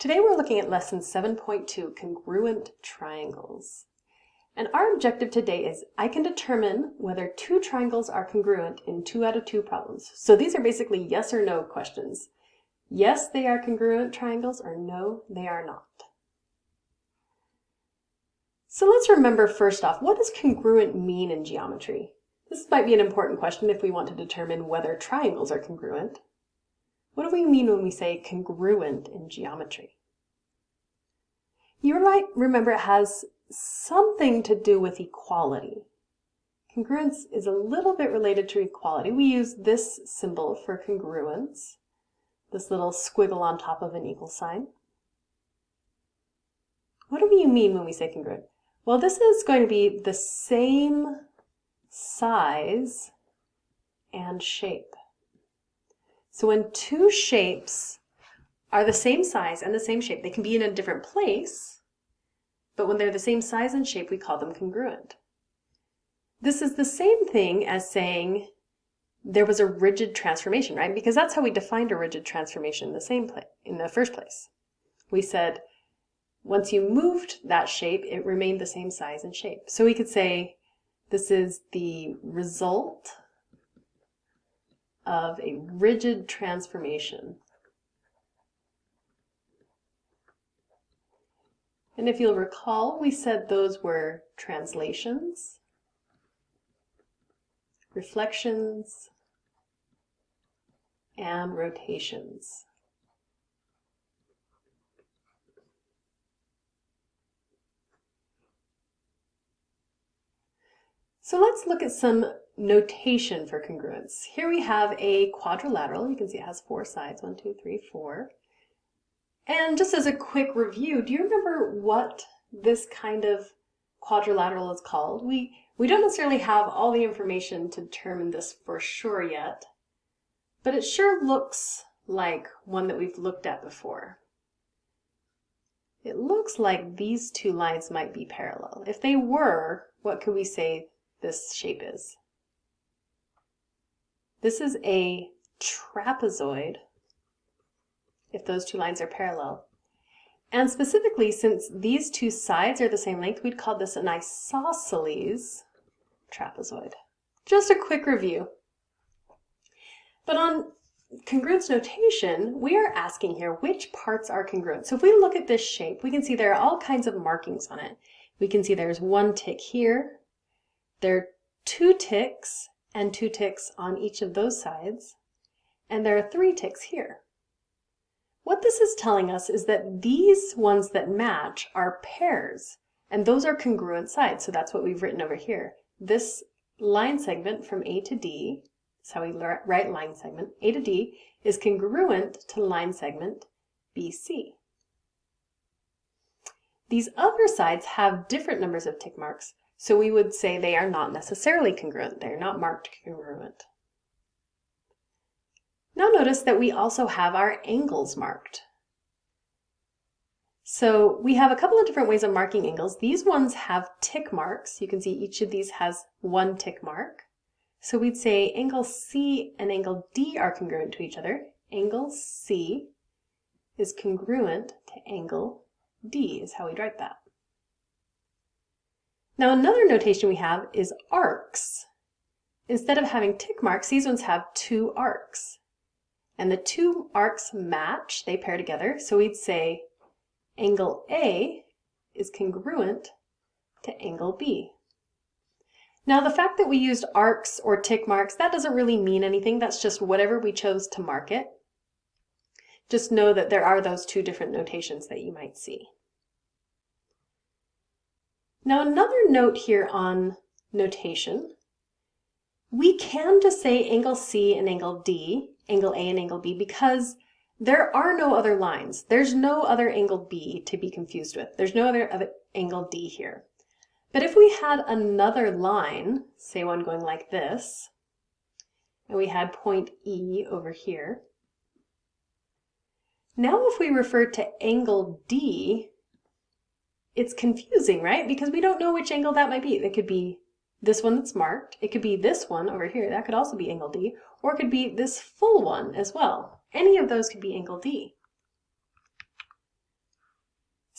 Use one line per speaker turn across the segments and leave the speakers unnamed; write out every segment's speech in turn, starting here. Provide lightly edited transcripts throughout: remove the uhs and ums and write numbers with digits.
Today we're looking at lesson 7.2, Congruent Triangles. And our objective today is I can determine whether two triangles are congruent in 2 out of 2 problems. So these are basically yes or no questions. Yes, they are congruent triangles, or no, they are not. So let's remember first off, what does congruent mean in geometry? This might be an important question if we want to determine whether triangles are congruent. What do we mean when we say congruent in geometry? You might remember it has something to do with equality. Congruence is a little bit related to equality. We use this symbol for congruence, this little squiggle on top of an equal sign. What do we mean when we say congruent? Well, this is going to be the same size and shape. So when two shapes are the same size and the same shape, they can be in a different place, but when they're the same size and shape, we call them congruent. This is the same thing as saying there was a rigid transformation, right? Because that's how we defined a rigid transformation in the first place. We said once you moved that shape, it remained the same size and shape. So we could say this is the result of a rigid transformation. And if you'll recall, we said those were translations, reflections, and rotations. So let's look at some notation for congruence. Here we have a quadrilateral. You can see it has 4 sides, 1, 2, 3, 4. And just as a quick review, do you remember what this kind of quadrilateral is called? We don't necessarily have all the information to determine this for sure yet, but it sure looks like one that we've looked at before. It looks like these two lines might be parallel. If they were, what could we say this shape is? This is a trapezoid, if those two lines are parallel. And specifically, since these two sides are the same length, we'd call this an isosceles trapezoid. Just a quick review. But on congruence notation, we are asking here which parts are congruent. So if we look at this shape, we can see there are all kinds of markings on it. We can see there's 1 tick here, there are 2 ticks and 2 ticks on each of those sides, and there are 3 ticks here. What this is telling us is that these ones that match are pairs, and those are congruent sides. So that's what we've written over here. This line segment from A to D, that's how we write line segment, A to D, is congruent to line segment BC. These other sides have different numbers of tick marks, so we would say they are not necessarily congruent. They are not marked congruent. Now notice that we also have our angles marked. So we have a couple of different ways of marking angles. These ones have tick marks. You can see each of these has 1 tick mark. So we'd say angle C and angle D are congruent to each other. Angle C is congruent to angle D, is how we'd write that. Now another notation we have is arcs. Instead of having tick marks, these ones have 2 arcs. And the 2 arcs match, they pair together, so we'd say angle A is congruent to angle B. Now the fact that we used arcs or tick marks, that doesn't really mean anything, that's just whatever we chose to mark it. Just know that there are those 2 different notations that you might see. Now another note here on notation, we can just say angle C and angle D, angle A and angle B, because there are no other lines. There's no other angle B to be confused with. There's no other angle D here. But if we had another line, say one going like this, and we had point E over here, now if we refer to angle D, it's confusing, right? Because we don't know which angle that might be. It could be this one that's marked. It could be this one over here. That could also be angle D. Or it could be this full one as well. Any of those could be angle D.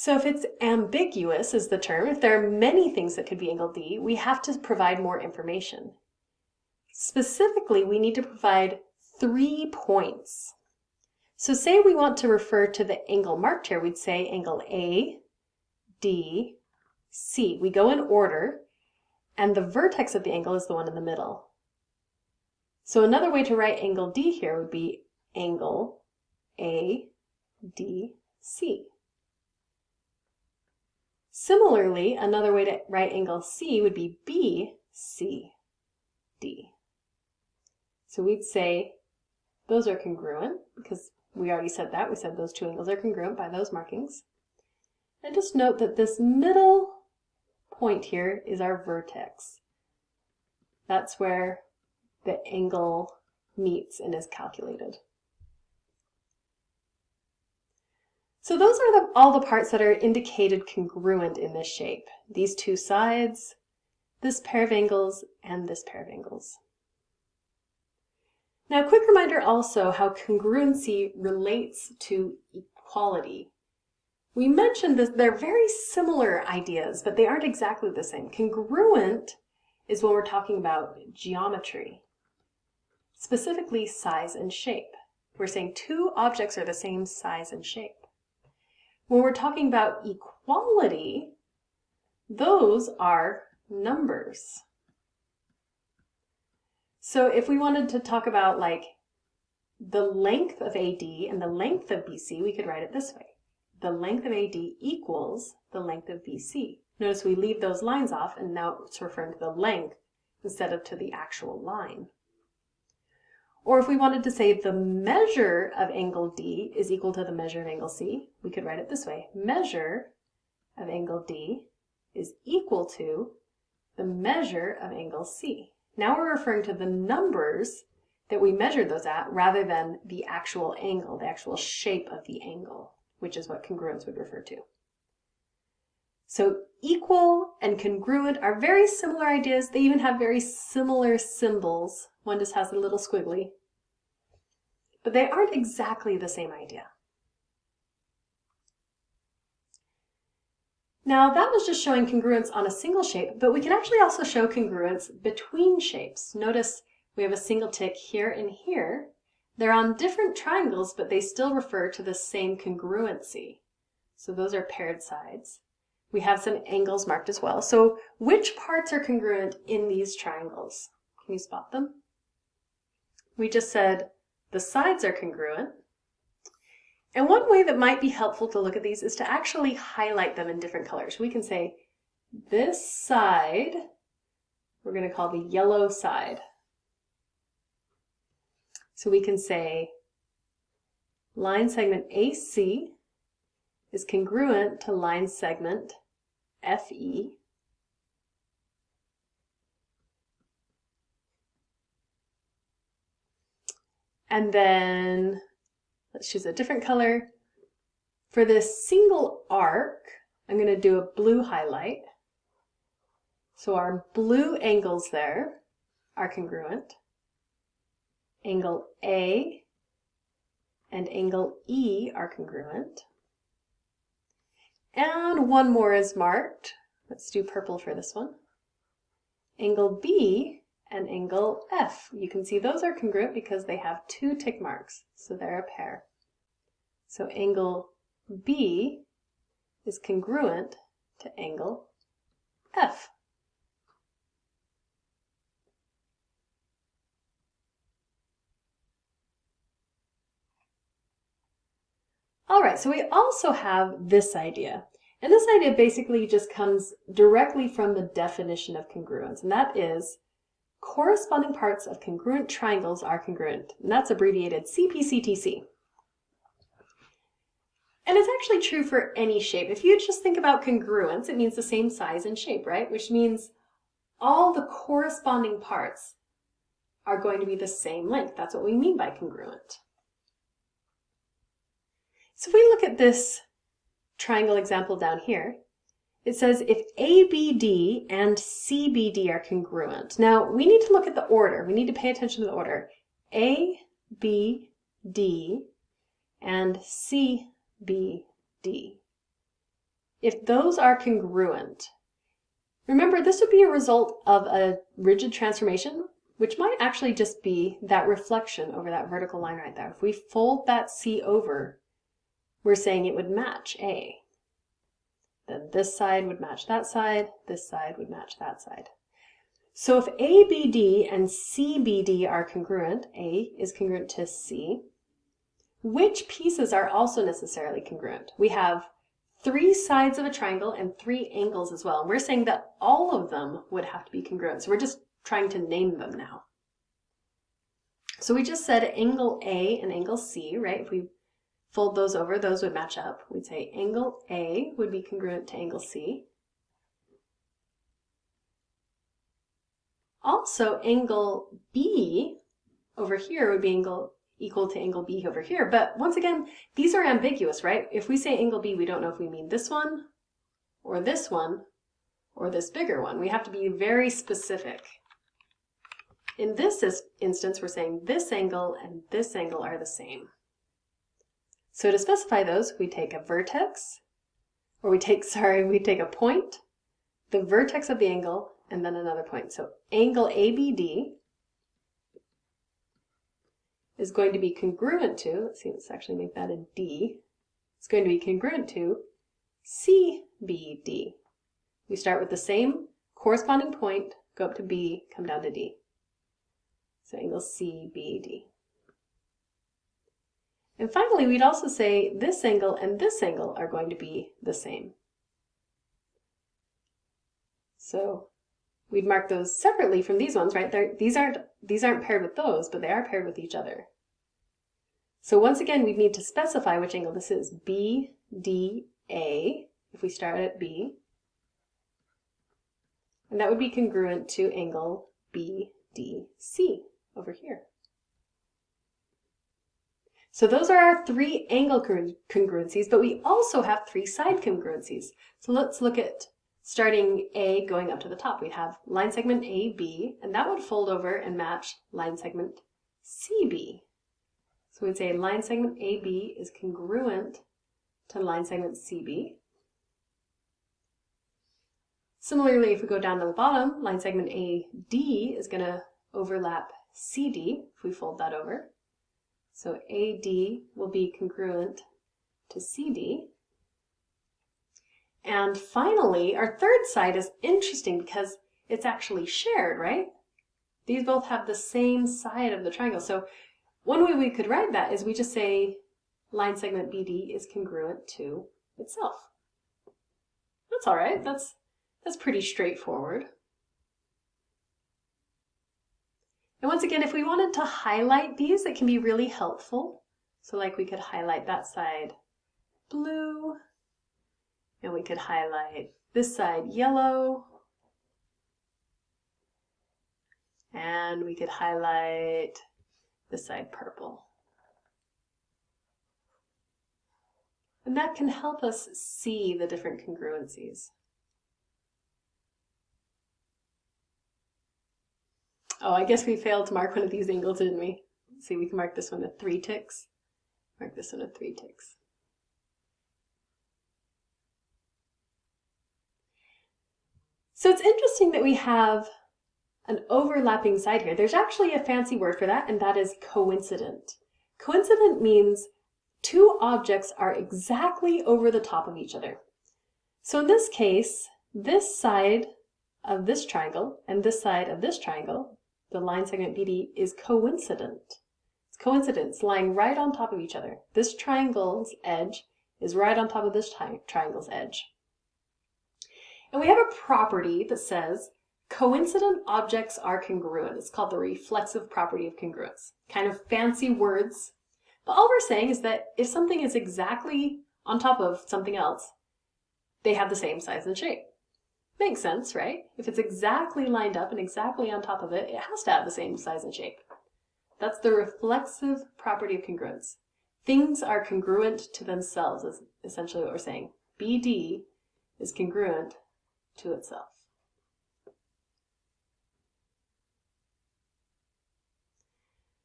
So if it's ambiguous is the term, if there are many things that could be angle D, we have to provide more information. Specifically, we need to provide 3 points. So say we want to refer to the angle marked here, we'd say angle A, D, C. We go in order, and the vertex of the angle is the one in the middle. So another way to write angle D here would be angle A, D, C. Similarly, another way to write angle C would be B, C, D. So we'd say those are congruent, because we already said that. We said those two angles are congruent by those markings. And just note that this middle point here is our vertex. That's where the angle meets and is calculated. So those are all the parts that are indicated congruent in this shape. These two sides, this pair of angles, and this pair of angles. Now, a quick reminder also how congruency relates to equality. We mentioned this, they're very similar ideas, but they aren't exactly the same. Congruent is when we're talking about geometry, specifically size and shape. We're saying two objects are the same size and shape. When we're talking about equality, those are numbers. So if we wanted to talk about like the length of AD and the length of BC, we could write it this way. The length of AD equals the length of BC. Notice we leave those lines off and now it's referring to the length instead of to the actual line. Or if we wanted to say the measure of angle D is equal to the measure of angle C, we could write it this way. Measure of angle D is equal to the measure of angle C. Now we're referring to the numbers that we measured those at rather than the actual angle, the actual shape of the angle, which is what congruence would refer to. So equal and congruent are very similar ideas. They even have very similar symbols. One just has a little squiggly. But they aren't exactly the same idea. Now that was just showing congruence on a single shape, but we can actually also show congruence between shapes. Notice we have a single tick here and here. They're on different triangles, but they still refer to the same congruency. So those are paired sides. We have some angles marked as well. So which parts are congruent in these triangles? Can you spot them? We just said the sides are congruent. And one way that might be helpful to look at these is to actually highlight them in different colors. We can say this side, we're going to call the yellow side. So we can say line segment AC is congruent to line segment FE. And then let's choose a different color. For this single arc, I'm going to do a blue highlight. So our blue angles there are congruent. Angle A and angle E are congruent. And one more is marked. Let's do purple for this one. Angle B and angle F. You can see those are congruent because they have two tick marks, so they're a pair. So angle B is congruent to angle F. All right, so we also have this idea. And this idea basically just comes directly from the definition of congruence, and that is corresponding parts of congruent triangles are congruent, and that's abbreviated Cpctc. And it's actually true for any shape. If you just think about congruence, it means the same size and shape, right? Which means all the corresponding parts are going to be the same length. That's what we mean by congruent. So if we look at this triangle example down here, it says if ABD and CBD are congruent. Now we need to look at the order. We need to pay attention to the order. A, B, D, and C, B, D. if those are congruent, remember this would be a result of a rigid transformation, which might actually just be that reflection over that vertical line right there. If we fold that C over, we're saying it would match A. Then this side would match that side, this side would match that side. So if ABD and CBD are congruent, A is congruent to C, which pieces are also necessarily congruent? We have 3 sides of a triangle and 3 angles as well. And we're saying that all of them would have to be congruent. So we're just trying to name them now. So we just said angle A and angle C, right? If we fold those over, those would match up. We'd say angle A would be congruent to angle C. Also, angle B over here would be equal to angle B over here. But once again, these are ambiguous, right? If we say angle B, we don't know if we mean this one, or this bigger one. We have to be very specific. In this instance, we're saying this angle and this angle are the same. So to specify those, we take a vertex, or we take a point, the vertex of the angle, and then another point. So angle ABD is going to be congruent to, let's actually make that a D, it's going to be congruent to CBD. We start with the same corresponding point, go up to B, come down to D. So angle CBD. And finally, we'd also say this angle and this angle are going to be the same. So we'd mark those separately from these ones, right? These aren't paired with those, but they are paired with each other. So once again, we'd need to specify which angle this is. BDA, if we start at B. And that would be congruent to angle BDC over here. So those are our 3 angle congruencies, but we also have 3 side congruencies. So let's look at starting A going up to the top. We'd have line segment AB, and that would fold over and match line segment CB. So we'd say line segment AB is congruent to line segment CB. Similarly, if we go down to the bottom, line segment AD is going to overlap CD if we fold that over. So AD will be congruent to CD. And finally, our third side is interesting because it's actually shared, right? These both have the same side of the triangle. So one way we could write that is we just say line segment BD is congruent to itself. That's all right. That's pretty straightforward. And once again, if we wanted to highlight these, it can be really helpful. So like we could highlight that side blue, and we could highlight this side yellow, and we could highlight this side purple. And that can help us see the different congruencies. Oh, I guess we failed to mark one of these angles, didn't we? Let's see, we can mark this one with 3 ticks. Mark this one with 3 ticks. So it's interesting that we have an overlapping side here. There's actually a fancy word for that, and that is coincident. Coincident means 2 objects are exactly over the top of each other. So in this case, this side of this triangle and this side of this triangle, the line segment BD, is coincident. It's coincident. It's lying right on top of each other. This triangle's edge is right on top of this triangle's edge. And we have a property that says coincident objects are congruent. It's called the reflexive property of congruence. Kind of fancy words. But all we're saying is that if something is exactly on top of something else, they have the same size and shape. Makes sense, right? If it's exactly lined up and exactly on top of it, it has to have the same size and shape. That's the reflexive property of congruence. Things are congruent to themselves, is essentially what we're saying. BD is congruent to itself.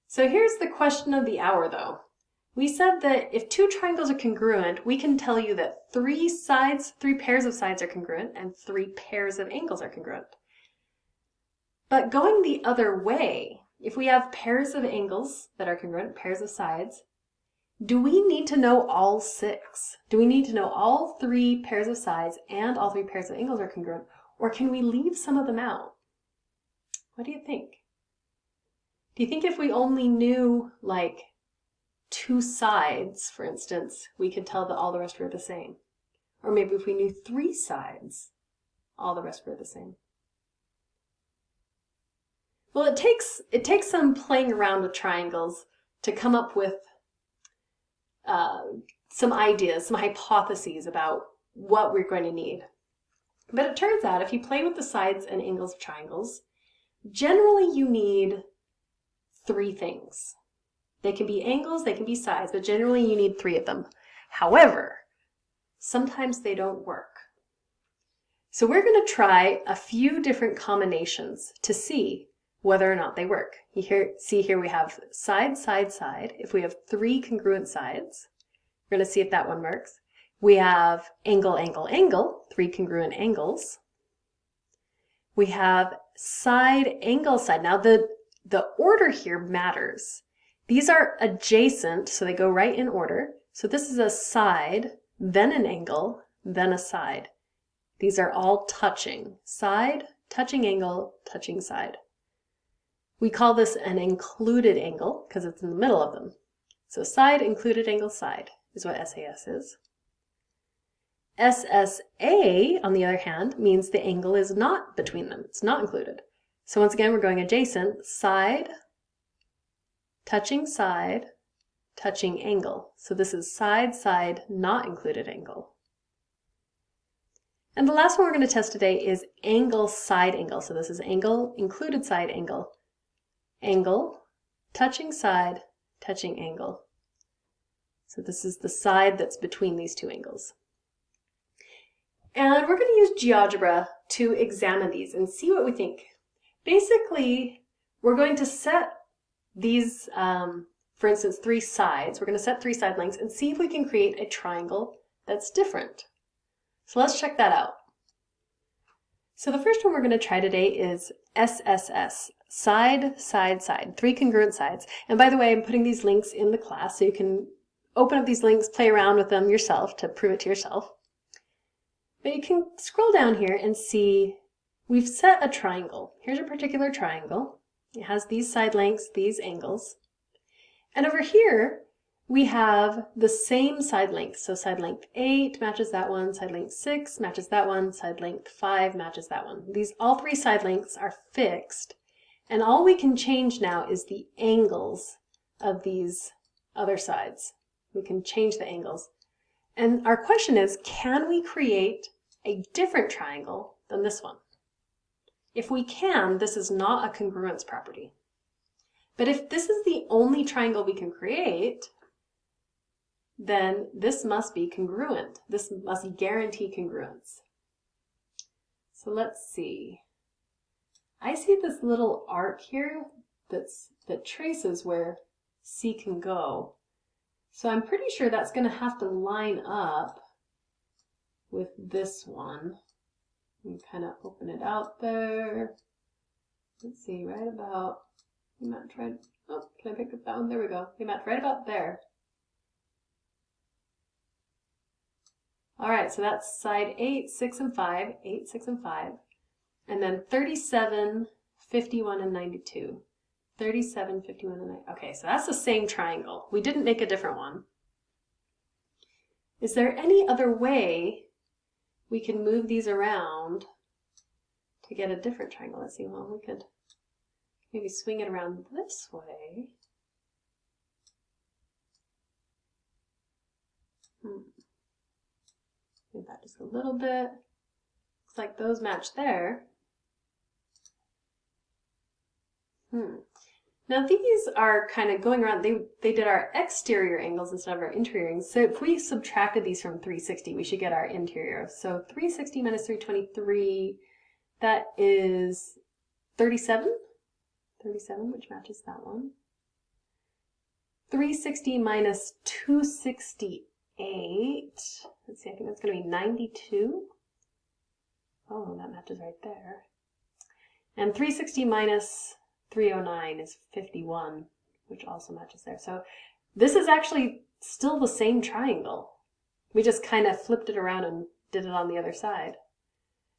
So here's the question of the hour, though. we said that if two triangles are congruent, we can tell you that three pairs of sides are congruent and three pairs of angles are congruent. But going the other way, if we have pairs of angles that are congruent, pairs of sides, do we need to know all six? Do we need to know all three pairs of sides and all three pairs of angles are congruent? Or can we leave some of them out? What do you think? Do you think if we only knew like two sides, for instance, we could tell that all the rest were the same? Or maybe if we knew three sides, all the rest were the same? Well, it takes some playing around with triangles to come up with some ideas, some hypotheses about what we're going to need. But it turns out if you play with the sides and angles of triangles, generally you need three things. They can be angles, they can be sides, but generally you need three of them. However, sometimes they don't work. So we're going to try a few different combinations to see whether or not they work. See here we have side, side, side. If we have three congruent sides, we're going to see if that one works. We have angle, angle, angle, three congruent angles. We have side, angle, side. Now the order here matters. These are adjacent, so they go right in order. So this is a side, then an angle, then a side. These are all touching. Side, touching angle, touching side. We call this an included angle because it's in the middle of them. So side, included angle, side is what SAS is. SSA, on the other hand, means the angle is not between them. It's not included. So once again, we're going adjacent, side, touching angle. So this is side, side, not included angle. And the last one we're going to test today is angle, side, angle. So this is angle, included side, angle. Angle, touching side, touching angle. So this is the side that's between these two angles. And we're going to use Geogebra to examine these and see what we think. Basically, we're going to set these, for instance, three sides. We're going to set three side lengths and see if we can create a triangle that's different. So let's check that out. So the first one we're going to try today is SSS, side, side, side, three congruent sides. And by the way, I'm putting these links in the class so you can open up these links, play around with them yourself to prove it to yourself. But you can scroll down here and see we've set a triangle. Here's a particular triangle. It has these side lengths, these angles. And over here, we have the same side length. So side length 8 matches that one, side length 6 matches that one, side length 5 matches that one. All three side lengths are fixed. And all we can change now is the angles of these other sides. We can change the angles. And our question is, can we create a different triangle than this one? If we can, this is not a congruence property. But if this is the only triangle we can create, then this must be congruent. This must guarantee congruence. So let's see. I see this little arc here that traces where C can go. So I'm pretty sure that's going to have to line up with this one. And kind of open it out there. Let's see, right about, they match right, oh, can I pick up that one? There we go. They match right about there. All right, so that's side 8, 6, and 5, 8, 6, and 5. And then 37, 51, and 92. 37, 51, and 90. Okay, so that's the same triangle. We didn't make a different one. Is there any other way we can move these around to get a different triangle? Let's see, well, we could maybe swing it around this way. Move that just a little bit. Looks like those match there. Now these are kind of going around, they did our exterior angles instead of our interior angles. So if we subtracted these from 360, we should get our interior. So 360 minus 323, that is 37. 37, which matches that one. 360 minus 268. Let's see, I think that's going to be 92. Oh, that matches right there. And 360 minus 309 is 51, which also matches there. So this is actually still the same triangle. We just kind of flipped it around and did it on the other side.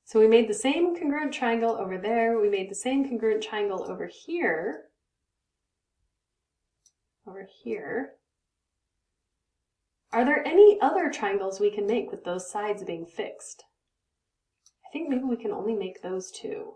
So we made the same congruent triangle over there. We made the same congruent triangle over here. Over here. Are there any other triangles we can make with those sides being fixed? I think maybe we can only make those two.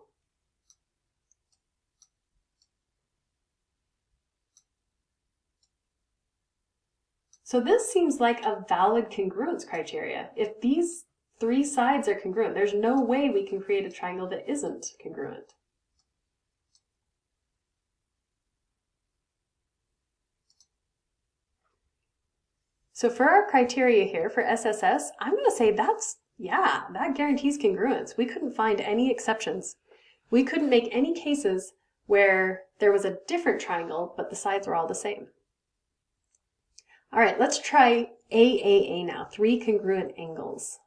So this seems like a valid congruence criteria. If these three sides are congruent, there's no way we can create a triangle that isn't congruent. So for our criteria here for SSS, I'm going to say that guarantees congruence. We couldn't find any exceptions. We couldn't make any cases where there was a different triangle, but the sides were all the same. All right, let's try AAA now, three congruent angles.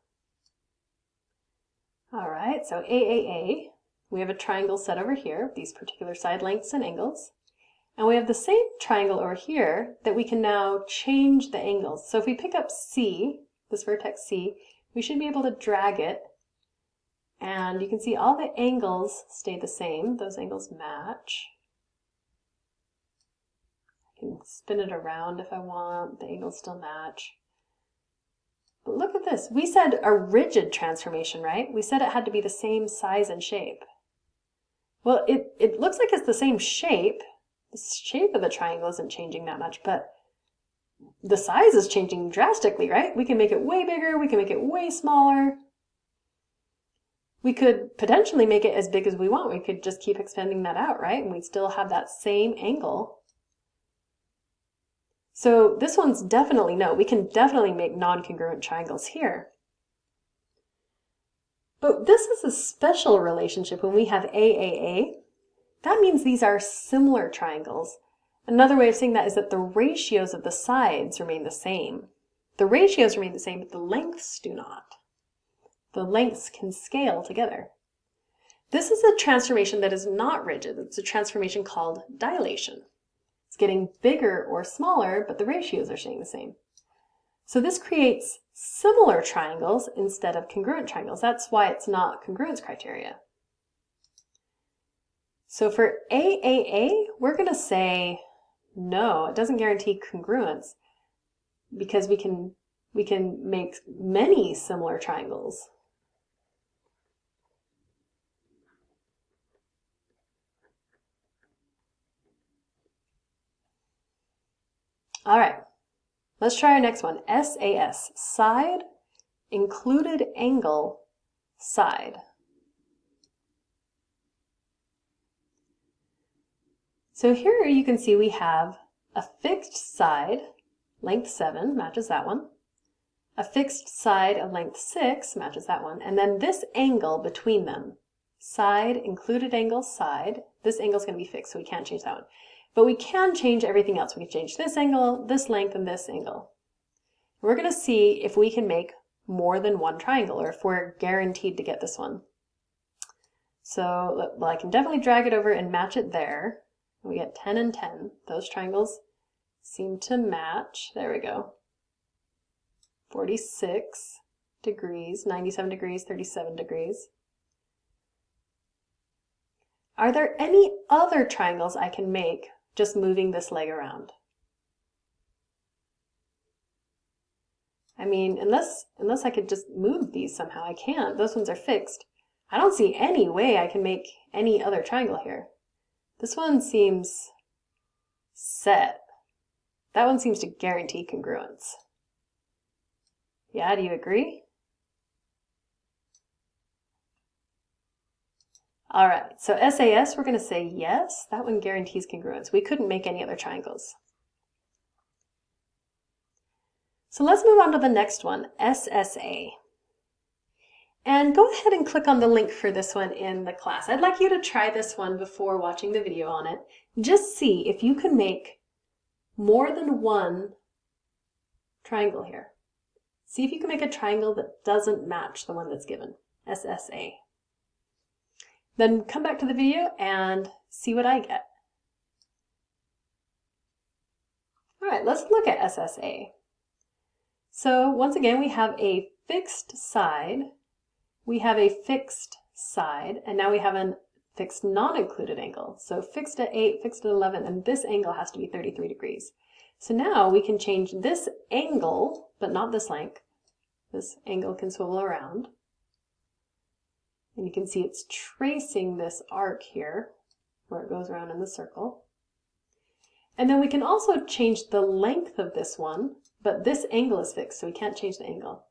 All right, so AAA, we have a triangle set over here, these particular side lengths and angles. And we have the same triangle over here that we can now change the angles. So if we pick up C, this vertex C, we should be able to drag it. And you can see all the angles stay the same. Those angles match. I can spin it around if I want. The angles still match. But look at this. We said a rigid transformation, right? We said it had to be the same size and shape. Well, it looks like it's the same shape. The shape of the triangle isn't changing that much, but the size is changing drastically, right? We can make it way bigger, we can make it way smaller. We could potentially make it as big as we want. We could just keep extending that out, right? And we'd still have that same angle. So this one's definitely no. We can definitely make non-congruent triangles here. But this is a special relationship when we have AAA. That means these are similar triangles. Another way of saying that is that the ratios of the sides remain the same. The ratios remain the same, but the lengths do not. The lengths can scale together. This is a transformation that is not rigid. It's a transformation called dilation. It's getting bigger or smaller, but the ratios are staying the same. So this creates similar triangles instead of congruent triangles. That's why it's not congruence criteria. So for AAA, we're going to say no, it doesn't guarantee congruence because we can make many similar triangles. All right, let's try our next one. SAS, side, included angle, side. So here you can see we have a fixed side, length 7, matches that one. A fixed side of length 6 matches that one. And then this angle between them, side, included angle, side. This angle is going to be fixed, so we can't change that one. But we can change everything else. We can change this angle, this length, and this angle. We're going to see if we can make more than one triangle, or if we're guaranteed to get this one. So, well, I can definitely drag it over and match it there. We get 10 and 10. Those triangles seem to match. There we go. 46 degrees, 97 degrees, 37 degrees. Are there any other triangles I can make just moving this leg around? I mean, unless I could just move these somehow, I can't. Those ones are fixed. I don't see any way I can make any other triangle here. This one seems set. That one seems to guarantee congruence. Yeah, do you agree? All right, so SAS, we're going to say yes. That one guarantees congruence. We couldn't make any other triangles. So let's move on to the next one, SSA. And go ahead and click on the link for this one in the class. I'd like you to try this one before watching the video on it. Just see if you can make more than one triangle here. See if you can make a triangle that doesn't match the one that's given, SSA. Then come back to the video and see what I get. All right, let's look at SSA. So once again, we have a fixed side, we have a fixed side, and now we have a fixed non-included angle. So fixed at 8, fixed at 11, and this angle has to be 33 degrees. So now we can change this angle, but not this length. This angle can swivel around. And you can see it's tracing this arc here, where it goes around in the circle. And then we can also change the length of this one, but this angle is fixed, so we can't change the angle.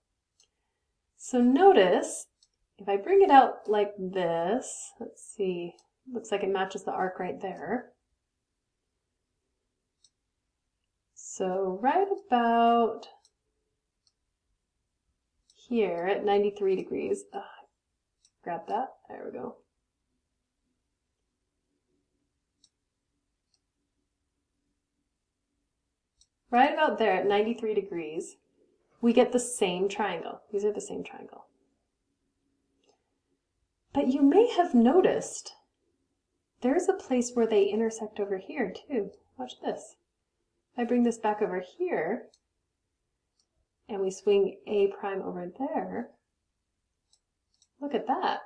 So notice, if I bring it out like this, let's see, looks like it matches the arc right there. So right about here at 93 degrees, grab that, there we go. Right about there at 93 degrees, we get the same triangle. These are the same triangle. But you may have noticed there's a place where they intersect over here too. Watch this. If I bring this back over here and we swing A prime over there, look at that.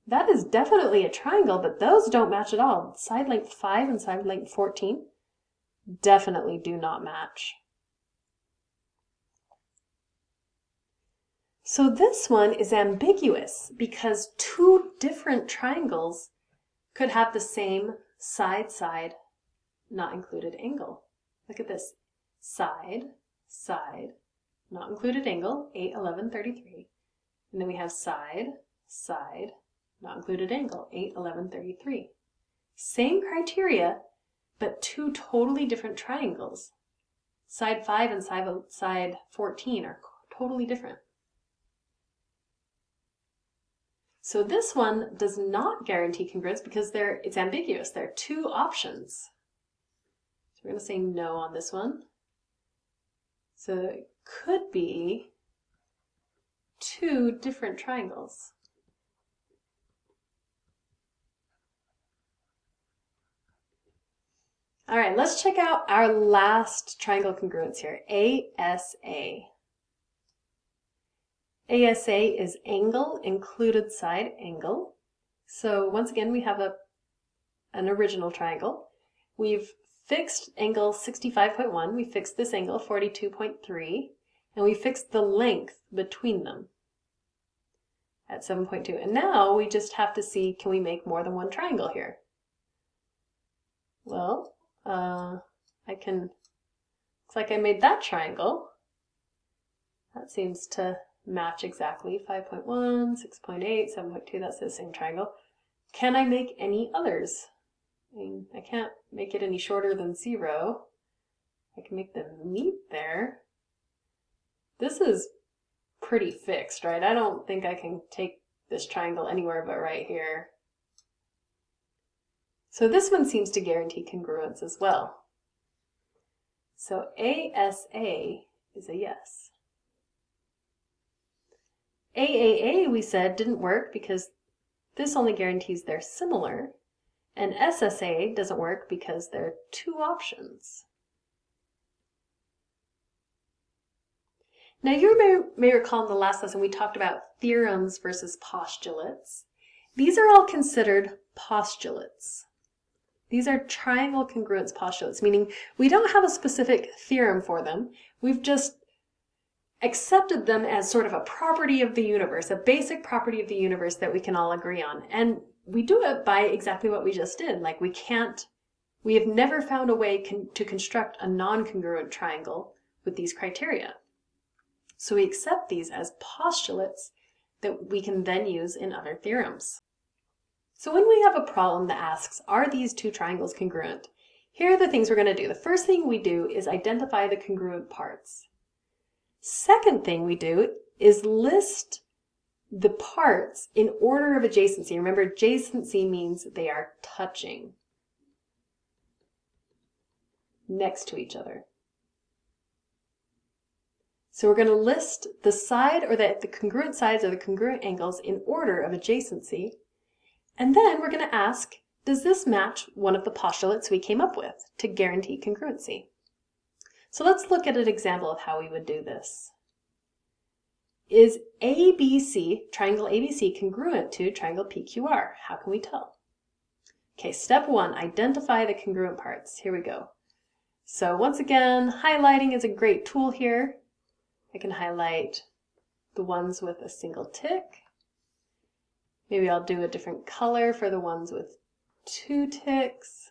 That is definitely a triangle, but those don't match at all. Side length 5 and side length 14 definitely do not match. So this one is ambiguous because two different triangles could have the same side, not included angle. Look at this. Side, not included angle, 8, 11, 33. And then we have side, not included angle, 8, 11, 33. Same criteria, but two totally different triangles. Side 5 and side 14 are totally different. So this one does not guarantee congruence because it's ambiguous. There are two options. So we're going to say no on this one. So it could be two different triangles. All right, let's check out our last triangle congruence here, ASA. ASA is angle, included side angle. So once again, we have an original triangle. We've fixed angle 65.1, we fixed this angle 42.3, and we fixed the length between them at 7.2. And now we just have to see, can we make more than one triangle here? Well, looks like I made that triangle. That seems to match exactly. 5.1, 6.8, 7.2, that's the same triangle. Can I make any others? I mean, I can't make it any shorter than 0. I can make them meet there. This is pretty fixed, right? I don't think I can take this triangle anywhere but right here. So this one seems to guarantee congruence as well. So ASA is a yes. AAA, we said, didn't work because this only guarantees they're similar, and SSA doesn't work because there are two options. Now you may recall in the last lesson we talked about theorems versus postulates. These are all considered postulates. These are triangle congruence postulates, meaning we don't have a specific theorem for them. We've just accepted them as sort of a property of the universe, a basic property of the universe that we can all agree on. And we do it by exactly what we just did. Like we have never found a way to construct a non-congruent triangle with these criteria. So we accept these as postulates that we can then use in other theorems. So when we have a problem that asks, are these two triangles congruent? Here are the things we're going to do. The first thing we do is identify the congruent parts. Second thing we do is list the parts in order of adjacency. Remember, adjacency means they are touching. next to each other. So we're going to list the side or the congruent sides or the congruent angles in order of adjacency. And then we're going to ask, does this match one of the postulates we came up with to guarantee congruency? So let's look at an example of how we would do this. Is ABC, triangle ABC, congruent to triangle PQR? How can we tell? Okay, step one, identify the congruent parts. Here we go. So once again, highlighting is a great tool here. I can highlight the ones with a single tick. Maybe I'll do a different color for the ones with 2 ticks.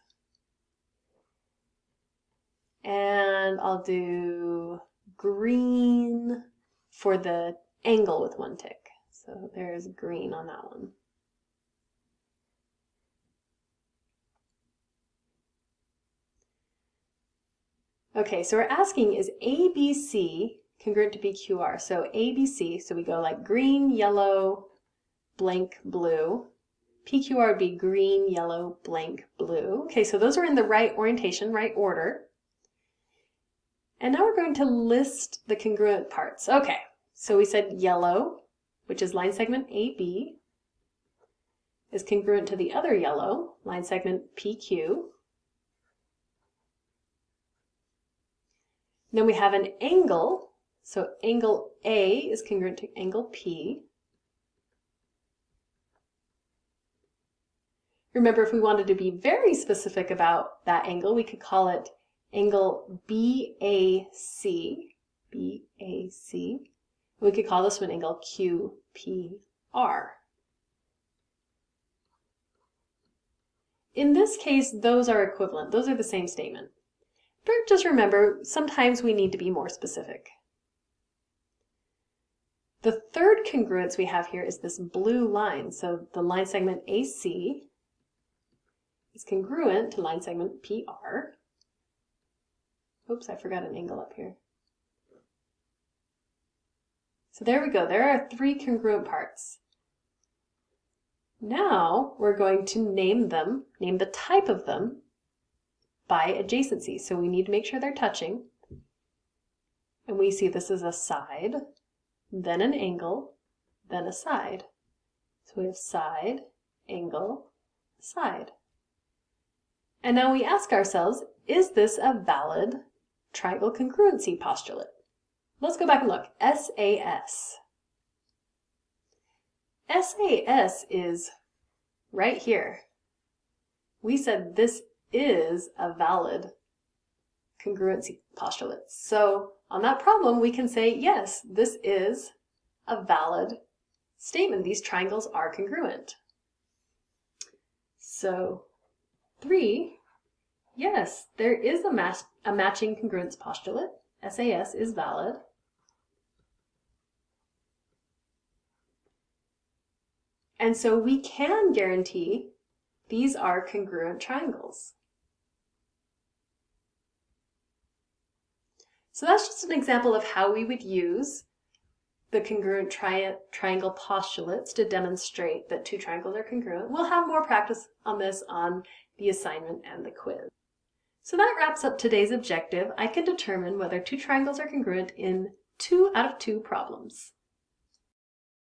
And I'll do green for the angle with 1 tick. So there's green on that one. Okay, so we're asking, is ABC congruent to PQR? So ABC, so we go like green, yellow, blank, blue. PQR would be green, yellow, blank, blue. Okay, so those are in the right orientation, right order. And now we're going to list the congruent parts. Okay, so we said yellow, which is line segment AB, is congruent to the other yellow, line segment PQ. Then we have an angle, so angle A is congruent to angle P. Remember, if we wanted to be very specific about that angle, we could call it angle BAC. BAC. We could call this one angle QPR. In this case, those are equivalent. Those are the same statement. But just remember, sometimes we need to be more specific. The third congruence we have here is this blue line. So the line segment AC is congruent to line segment PR. Oops, I forgot an angle up here. So there we go. There are 3 congruent parts. Now we're going to name them, name the type of them by adjacency. So we need to make sure they're touching. And we see this is a side, then an angle, then a side. So we have side, angle, side. And now we ask ourselves, is this a valid triangle congruency postulate? Let's go back and look. SAS. SAS is right here. We said this is a valid congruency postulate. So on that problem, we can say, yes, this is a valid statement. These triangles are congruent. So 3, yes, there is a matching congruence postulate. SAS is valid. And so we can guarantee these are congruent triangles. So that's just an example of how we would use the congruent triangle postulates to demonstrate that 2 triangles are congruent. We'll have more practice on this on the assignment and the quiz. So that wraps up today's objective. I can determine whether 2 triangles are congruent in 2 out of 2 problems.